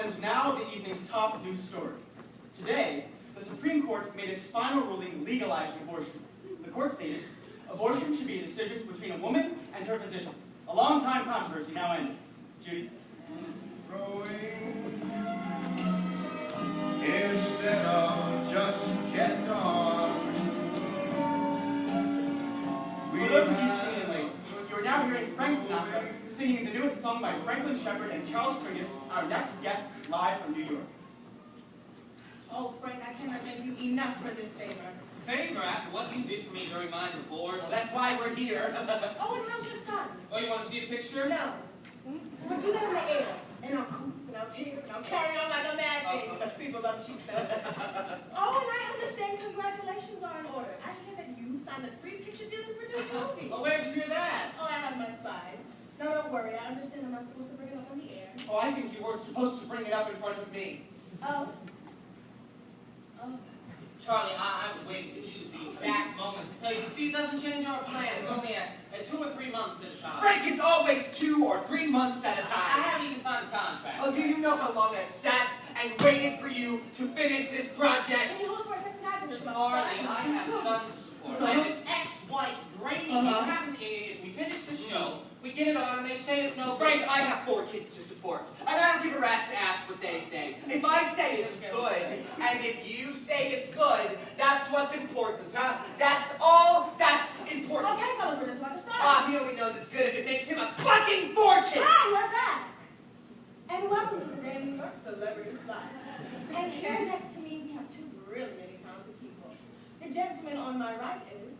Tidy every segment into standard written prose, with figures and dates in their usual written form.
And now the evening's top news story. Today, the Supreme Court made its final ruling legalizing abortion. The court stated, abortion should be a decision between a woman and her physician. A long-time controversy now ended. Judy? Growing instead of just getting on. For those of you tuning in late, you are now hearing Frank Sinatra singing the newest song by Franklin Shepherd and Charles Pringus, our next guests live from New York. Oh, Frank, I cannot thank you enough for this favor. Favor after what you did for me during my divorce. Well, that's why we're here. Oh, and how's your son? Oh, you want to see a picture? No. We'll do that in the air. And I'll coop, and I'll tear, and I'll carry on like a madman. People love sheep stuff. Oh, and I understand congratulations are in order. I hear that you signed a free picture deal to produce a movie. Oh, where'd you hear that? Oh, I have my spies. No, don't worry. I understand I'm not supposed to bring it up on the air. Oh, I think you weren't supposed to bring it up in front of me. Oh. Oh. Charlie, I was waiting to choose the exact moment to tell you. See, it doesn't change our plans. It's only at 2 or 3 months at a time. Frank, it's always 2 or 3 months at a I time. haven't even signed the contract. Oh, do you know how long I've sat and waited for you to finish this project? Can you hold it for a second, guys? I'm just about Charlie, to I have a son to support. I have an ex-wife draining me. What happens if we finish the show, we get it on, and they say it's no Frank, I have 4 kids to support, and I don't give a rat's ass what they say. If I say it's good, and if you say it's good, that's what's important, huh? That's all that's important. Okay, fellas, we're just about to start. Ah, he only knows it's good if it makes him a fucking fortune! Hi, we're back. And welcome to the New York Celebrity Spot. And here next to me, we have 2 really, really talented people. The gentleman on my right is...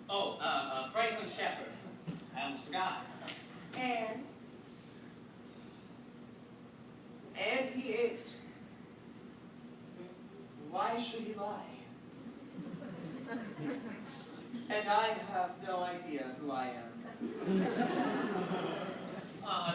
Oh, Franklin Shepherd. I almost forgot. And he is. Why should he lie? And I have no idea who I am.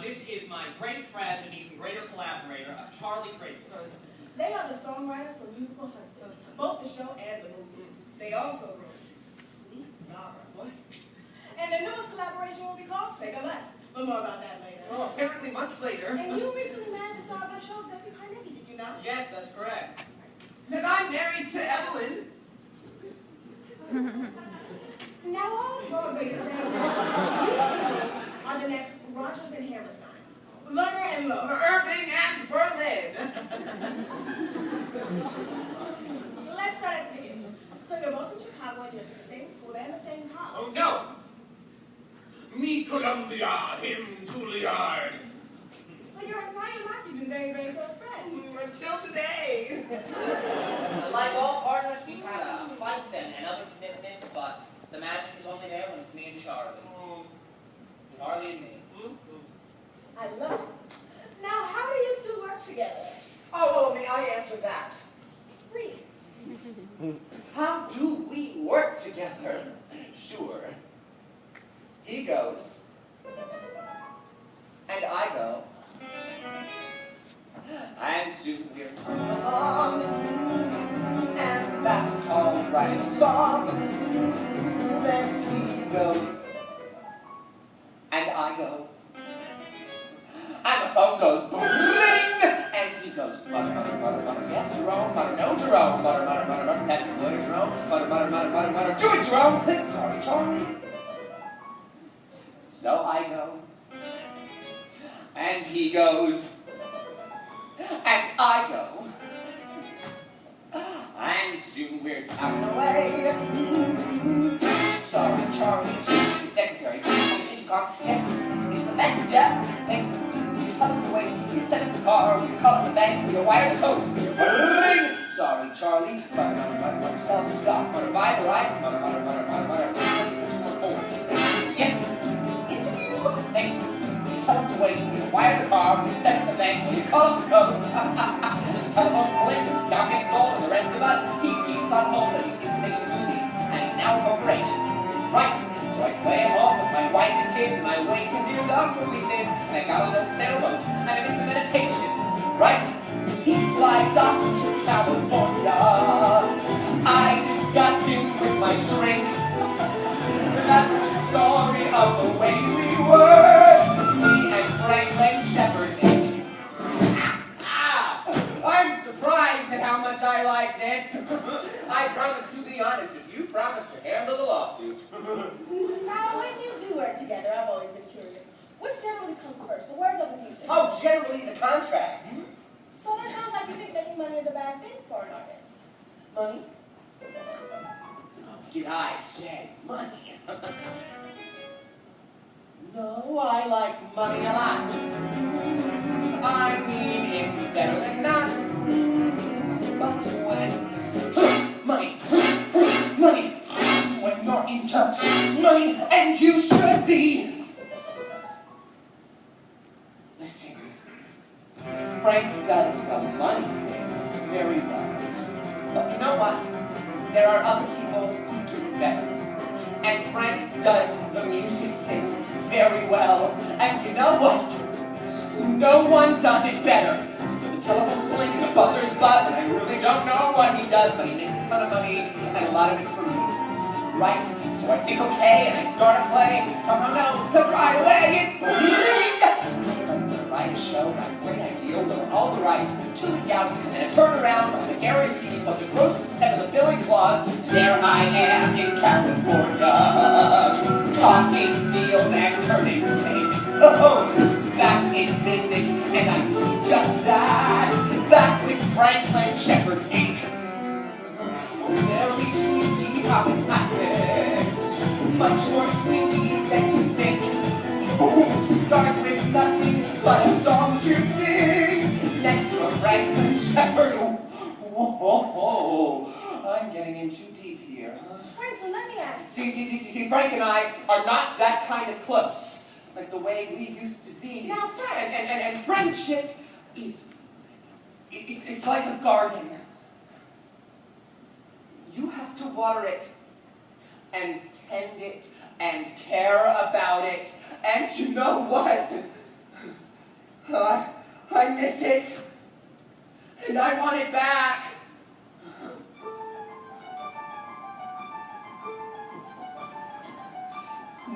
This is my great friend and even greater collaborator, Charlie Pringus. they are the songwriters for Musical Husbands, both the show and the movie. They also wrote Sweet Sorrow. What? And the newest collaboration will be called Take a Left. But more about that later. Well, apparently much later. And you recently married the star of that show, Bessie Carnegie, did you know? Yes, that's correct. And I'm married to Evelyn. Now all Broadway is saying that you two are the next Rogers and Hammerstein. Lerner and Lowe. Irving and Berlin. Let's start at the beginning. So you're both from Chicago and you're to the same school and the same college. Oh no! Me Columbia, him Juilliard. So your entire life you've been very, very close friends. Until today. Like all partners, we've had fights and other commitments, but the magic is only there when it's me and Charlie. Charlie and me. I love it. Now, how do you two work together? Oh, may I answer that? Please. How do we work together? Sure. He goes, and I go, and soon we're coming along, and that's called writing a song. Then he goes, and I go, and the phone goes boom, ring, and he goes, butter, butter, butter, butter, yes, Jerome, butter, no, Jerome, butter, butter, butter, butter, that's his lawyer, Jerome, butter, butter, butter, butter, butter, do it, Jerome, click, sorry, Charlie. So I go, and he goes, and I go, and soon we're tapping away. Sorry, Charlie, the secretary, intercom, yes, it's the messenger. Thanks, you tell us away, you set up the car, you call up the bank, you wire the coast, ring. Sorry, Charlie, butter, butter, butter, butter, sell the stock, butter, buy the rights, butter, butter, butter, butter, butter, yes, thanks, you tell us away, you wire the car, you set up the bank, you call up the coast, the telephone's blinking, the stock gets sold, and the rest of us, he keeps on holding, he keeps making movies, and he's now a corporation. Right, so I play at home with my wife and kids, and I wait to view the movie things, and I got a little sailboat, and I'm into meditation. Right, he flies off to California, I discuss him with my shrink. That's the story of the way we were, me and Franklin believe the contract. So that sounds like you think making money is a bad thing for an artist. Money? Did I say money? No, I like money a lot. I mean, it's better than not. But when it's money, when you're into money, and you should be. Listen, Frank does the money thing very well. But you know what? There are other people who do it better. And Frank does the music thing very well. And you know what? No one does it better. So the telephone's blink and the buzzer's buzz, and I really don't know what he does, but he makes a ton of money, and a lot of it for me. Right? So I think, okay, and I start to play, and he somehow knows, because right away it's bling! I'm gonna write a show, got a great idea, will all the rights, tune it out, and I turn around on the guarantee plus a gross percent of the billing clause, and there I am in California, talking deals and turning things. Oh, back in business, and I do just that, back with Franklin Shepherd Inc. Very sweetly how it happened, much more sweetly than you think. Oh, start with nothing but a song to sing next to a Franklin Shepherd. Oh, I'm getting in too deep here. Franklin, let me ask. See, Frank and I are not that kind of close, like the way we used to be. Now, Frank. And friendship is, it's like a garden. You have to water it, and tend it, and care about it, and you know what? I miss it, and I want it back.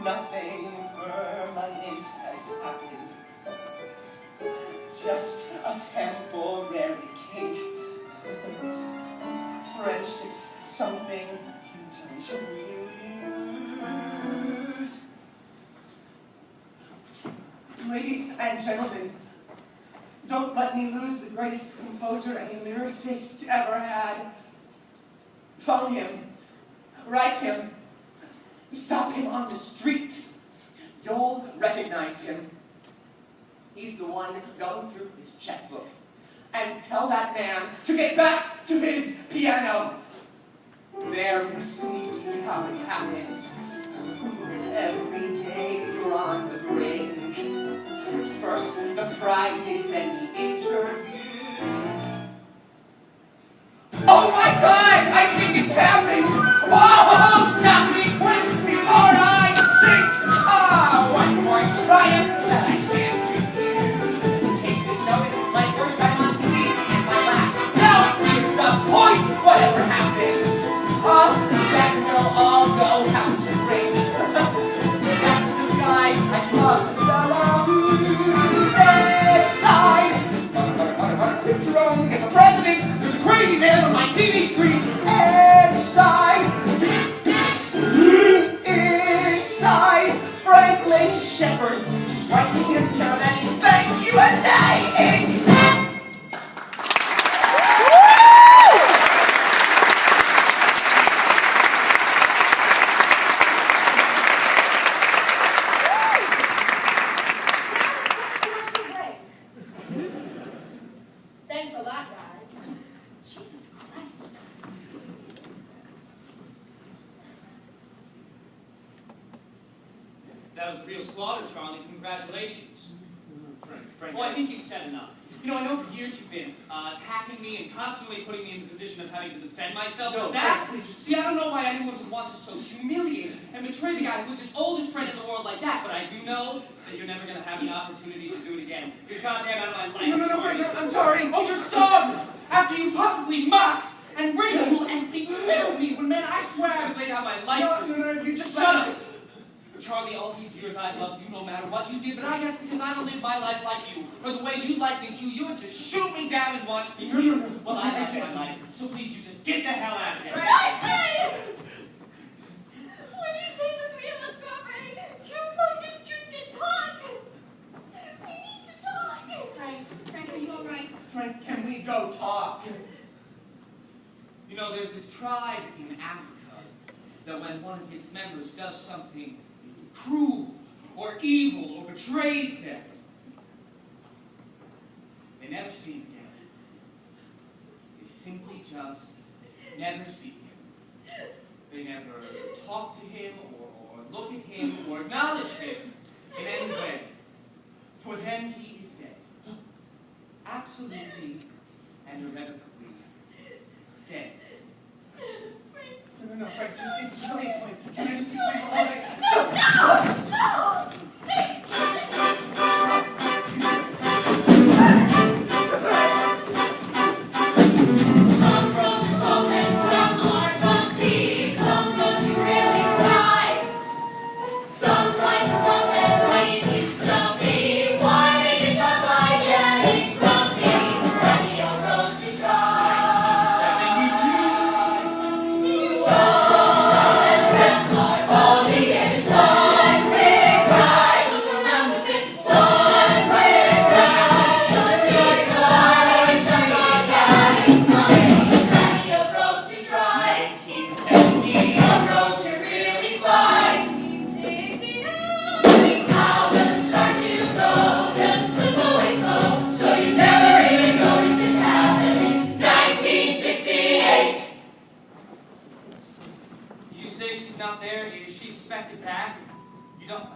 Nothing permanent has happened, just a temporary kink. Friendship's something you don't really lose. Ladies and gentlemen, don't let me lose the greatest composer any lyricist ever had. Phone him, write him, stop him on the street. You'll recognize him. He's the one going through his checkbook. And tell that man to get back to his piano. Very sneaky how it happens. Every day you're on the brink. First the prizes, then the interviews. Oh my God! I think it's happening! Oh, stop me quick before I sink! Ah, one more triumph that I can't refuse. In case you notice, it's my first time on TV and my last. Now here's the point, whatever happens. Oh, that will all go out the ring. That's the guy I love. Drone, get the president, there's a crazy man on my TV screen. Inside, Franklin Shepherd, just right to him, Carolina, thank USA Inc. Thanks a lot, guys. Jesus Christ. That was a real slaughter, Charlie. Congratulations. Frank. Well, I think you've said enough. You know, I know for years you've been attacking me and constantly putting me in the position of having to defend myself. No, But that, Frank, please. see, I don't know why anyone would want to so humiliate and betray the guy who was his oldest friend in the world like that, but I do know that you're never going to have the opportunity to do it again. You're goddamn out of my life. No, Frank, I'm sorry. Oh, you're so! After you publicly mock and ridicule and belittle me when, man, I swear I would lay down my life. No, you just Shut up! Charlie, all these years I've loved you no matter what you did, but I guess because I don't live my life like you, or the way you'd like me to, you would just shoot me down and watch me. No. Well, I love my life, so please, you just get the hell out of here. I say! When you say the three of us got ready, you might just drink and talk. We need to talk. Frank, Frank, can we go talk? You know, there's this tribe in Africa that when one of its members does something cruel or evil or betrays them, they never see him again. They simply just never see him. They never talk to him or look at him or acknowledge him in any way. For them, he is dead. Absolutely and irrevocably dead. No, Frank, just let me explain. Can I just explain all that? No! Some roads are soft and some are bumpy. Some roads you really cry. Some lines are rough and leave you jumpy. Why make it tough by getting grumpy? Plenty of roads to try. Expected back? You don't.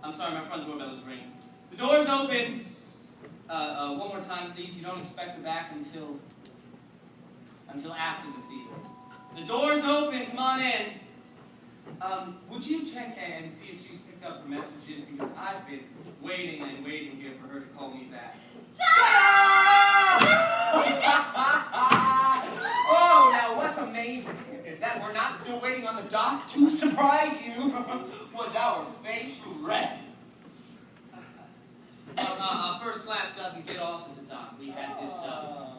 I'm sorry, my front doorbell is ringing. The door's open. One more time, please. You don't expect her back until after the theater. The door's open. Come on in. Would you check and see if she's picked up her messages, because I've been waiting and waiting here for her to call me back. Oh, now what's amazing is that we're not still waiting on the doc to surprise you. Was our face red? First class doesn't get off at the dock. We had this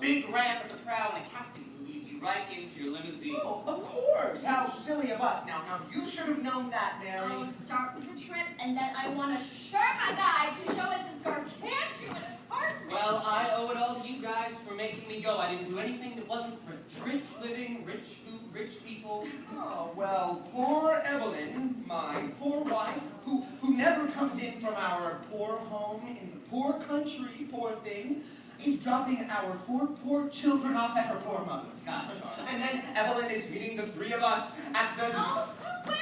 big ramp at the prow and a captain who leads you right into your limousine. Oh, of course. How silly of us. Now, you should have known that, Mary. I'll start with the trip, and then I want a Sherpa guide to show us this gargantuan apartment. Well, I owe it all to you guys for making me go. I didn't do anything that wasn't rich. Rich living, rich food, rich people. Oh, well, poor Evelyn, my poor wife, who never comes in from our poor home in the poor country, poor thing, is dropping our 4 poor children off at her poor mother's. Gosh. And then Evelyn is meeting the 3 of us at the... Oh, stop. Where?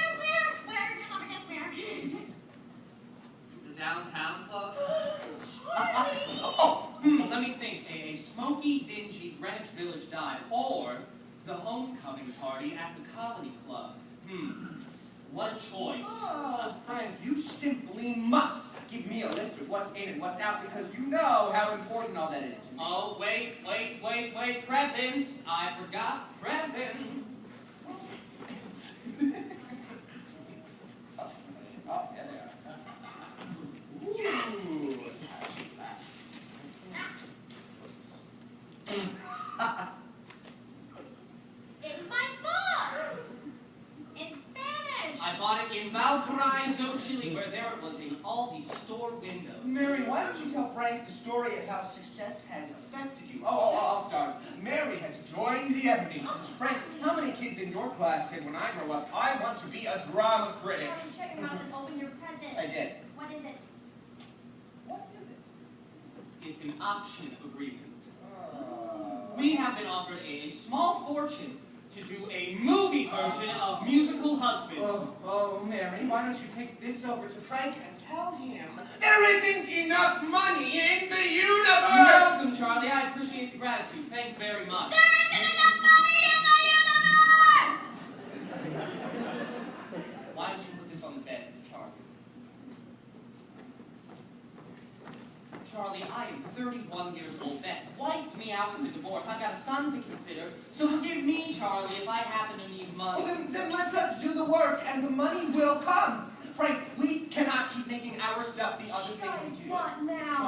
You'll never guess where. The downtown club? Oh, Let me think. A smoky, dingy Greenwich Village dive, or the homecoming party at the Colony Club. What a choice. Oh, Frank, you simply must give me a list of what's in and what's out, because you know how important all that is to me. Oh, wait. Presents. I forgot presents. Oh, yeah, they are. Ooh. It's my book! In Spanish! I bought it in Valparaiso, Chile, where there it was in all these store windows. Mary, why don't you tell Frank the story of how success has affected you? I'll start. Mary has joined the Ebony. Frank, how many kids in your class said, when I grow up, I want to be a drama critic? Charlie, shut your mouth and open your present. I did. What is it? What is it? It's an option agreement. We have been offered a small fortune to do a movie version of Musical Husbands. Oh, Mary, why don't you take this over to Frank and tell him there isn't enough money in the universe? You're welcome, Charlie. I appreciate the gratitude. Thanks very much. There isn't enough money in the universe! Why don't you put this on the bed for Charlie? Charlie, I am 31 years old. Beth wiped me out with the divorce. I've got a son to consider. So forgive me, Charlie, if I happen to need money. Well, then let us do the work, and the money will come. Frank, we cannot keep making our stuff the other thing we do. What now?